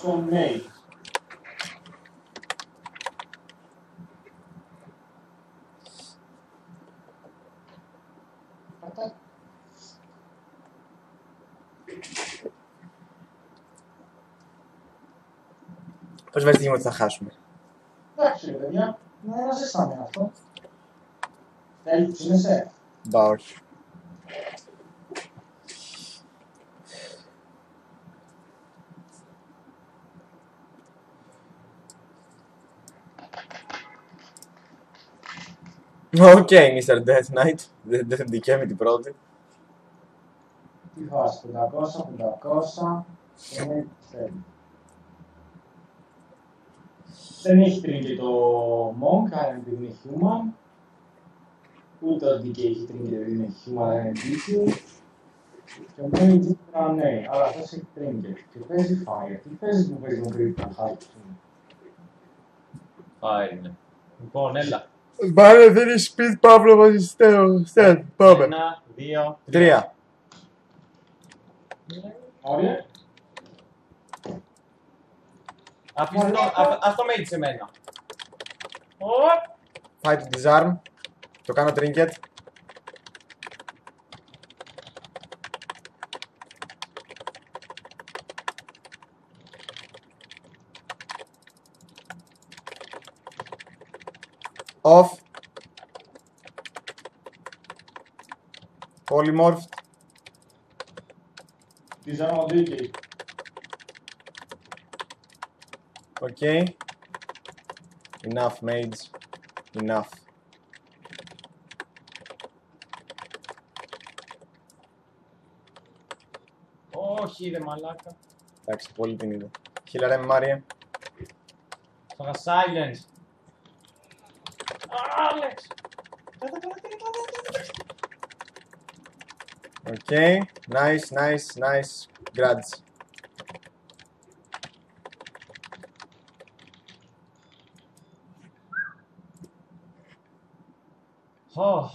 στον Nate. Πώς βάζεις ότι θα χάσουμε. Εντάξει ρε παιδιά, να ζήσαμε αυτό. Θέλει που είναι σε. Μπα, όχι. Οκ, Mr. Death Knight. Δεν δικαίμε την πρώτη. Τι βάζει, 500, είναι θέλει. Δεν έχει τρίγκε το Monk, άρα επειδή είναι human. Ούτε ο DK έχει τρίγκε επειδή είναι human, άρα είναι DK. Και ο Mage ναι, αλλά αυτός έχει τρίγκε. Και παίζει fire. Τι παίζεις που παίζει τον critical hard. Fire είναι. Λοιπόν, έλα. Μπάρε, δεν είναι speed, Παύλο, μαζί στέλ. Πάμε. 1, 2, 3. Ωραία. Αφήστε το, ας το mate σε μένα. Fight to disarm. Το κάνω trinket. Off. Polymorphed. Disarm ο DK. Okay. Enough, mage. Enough. Όχι ρε μαλάκα. Εντάξει, πολύ την είδα. Χίλαρε με Μάριε. Θα silence. Άλεξ. Okay. Nice. Grudge. Oh.